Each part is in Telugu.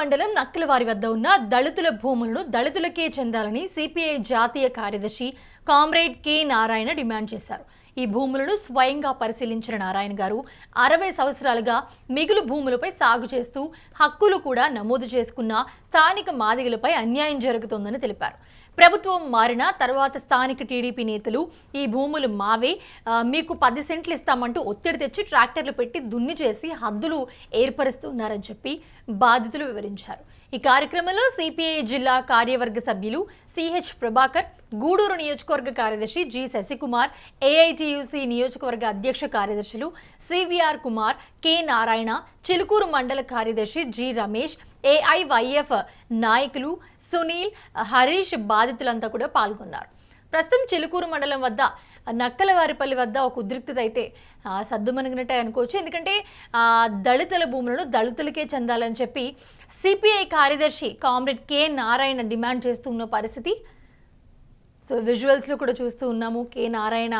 మండలం నక్కలవారి వద్ద ఉన్న దళితుల భూములను దళితులకే చెందాలని సిపిఐ జాతీయ కార్యదర్శి కామ్రేడ్ కె నారాయణ డిమాండ్ చేశారు. ఈ భూములను స్వయంగా పరిశీలించిన నారాయణ గారు 60 సంవత్సరాలుగా మిగులు భూములపై సాగు చేస్తూ హక్కులు కూడా నమోదు చేసుకున్న స్థానిక మాదిగలపై అన్యాయం జరుగుతోందని తెలిపారు. ప్రభుత్వం మారిన తర్వాత స్థానిక టీడీపీ నేతలు ఈ భూములు మావే, మీకు 10 సెంట్లు ఇస్తామంటూ ఒత్తిడి తెచ్చి ట్రాక్టర్లు పెట్టి దున్ని చేసి హద్దులు ఏర్పరుస్తున్నారని చెప్పి బాధితులు వివరించారు. ఈ కార్యక్రమంలో సిపిఐ జిల్లా కార్యవర్గ సభ్యులు సిహెచ్ ప్రభాకర్, గూడూరు నియోజకవర్గ కార్యదర్శి జి శశికుమార్, ఏఐటియుసి నియోజకవర్గ అధ్యక్ష కార్యదర్శులు సివిఆర్ కుమార్, కె నారాయణ, చిలుకూరు మండల కార్యదర్శి జి రమేష్, ఏఐవైఎఫ్ నాయకులు సునీల్, హరీష్ బాధితులంతా కూడా పాల్గొన్నారు. ప్రస్తుతం చిలుకూరు మండలం వద్ద నక్కలవారిపల్లి వద్ద ఒక ఉద్రిక్తత అయితే సద్దుమణిగినట్టే అనుకోవచ్చు. ఎందుకంటే దళితుల భూములను దళితులకే చెందాలని చెప్పి సిపిఐ కార్యదర్శి కామ్రేడ్ కె నారాయణ డిమాండ్ చేస్తున్న పరిస్థితి. సో విజువల్స్లో కూడా చూస్తూ ఉన్నాము. కె నారాయణ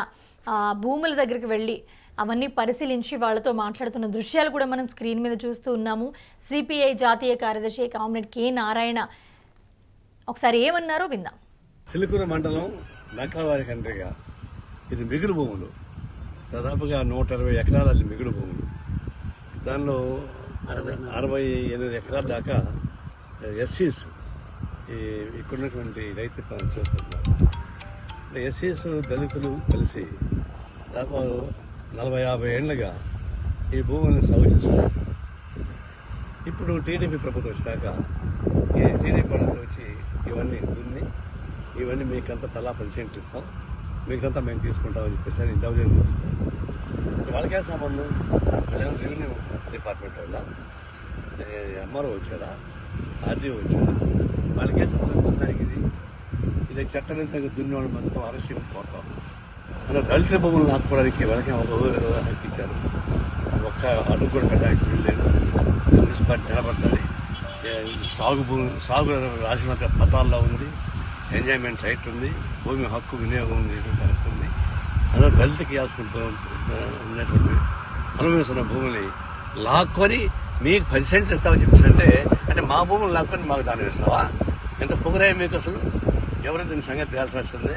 భూముల దగ్గరికి వెళ్ళి అవన్నీ పరిశీలించి వాళ్ళతో మాట్లాడుతున్న దృశ్యాలు కూడా మనం స్క్రీన్ మీద చూస్తూ ఉన్నాము. సిపిఐ జాతీయ కార్యదర్శి కామ్రేడ్ కె నారాయణ ఒకసారి ఏమన్నారో విందాం. చిలుకూరు మండలం నక్కలవారి కండ్రిగా ఇది మిగులు భూములు, దాదాపుగా 120 ఎకరాల మిగులు భూములు. దానిలో 68 ఎకరాల దాకా ఎస్సీస్ ఇక్కడున్నటువంటి రైతు పనులు చేస్తున్నారు. ఎస్సీస్ దళితులు కలిసి దాదాపు 40-50 ఏళ్లుగా ఈ భూములను సాగు చేసుకుంటారు. ఇప్పుడు టీడీపీ ప్రభుత్వం వచ్చినాక ఈ టీడీపీ వాళ్ళతో వచ్చి ఇవన్నీ దున్ని ఇవన్నీ మీకంతా తలా 10 సెంట్లు ఇస్తాం, మీకంతా మేము తీసుకుంటామని చెప్పేసి దౌర్జన్యం చేస్తున్నాం. వాళ్ళకే సంబంధం, రెవెన్యూ డిపార్ట్మెంట్ వల్ల ఎంఆర్ఓ వచ్చారా, ఆర్డీఓ వచ్చారా, వాళ్ళకే సంబంధం. దానికి ఇది చట్టవిరుద్ధంగా దున్ని వాళ్ళు మొత్తం అరెస్ట్ పోతాం. అలా దళితుల భూములు లాక్కోవడానికి వాళ్ళకే ఒక హక్కు ఇచ్చారు. ఒక్క అడుగు కూడా పెట్టడానికి వీల్లేదు. కమ్యూనిస్ట్ పార్టీ నిలబడుతుంది. సాగు రాసిన పత్రాల్లో ఉంది, ఎంజాయ్మెంట్ రైట్ ఉంది, భూమి హక్కు వినియోగం హక్కు ఉంది. అదే దళితులకి ఇవ్వాల్సిన ఉన్నటువంటి అనుభవిస్తున్న భూమిని లాక్కొని మీకు 10 సెంట్లు ఇస్తామని చెప్పేసి అంటే మా భూములు లాక్కొని మాకు దానం ఇస్తావా? ఎంత పొగరాయి మీకు అసలు? ఎవరు దీని సంగతి తేల్చాల్సిందే.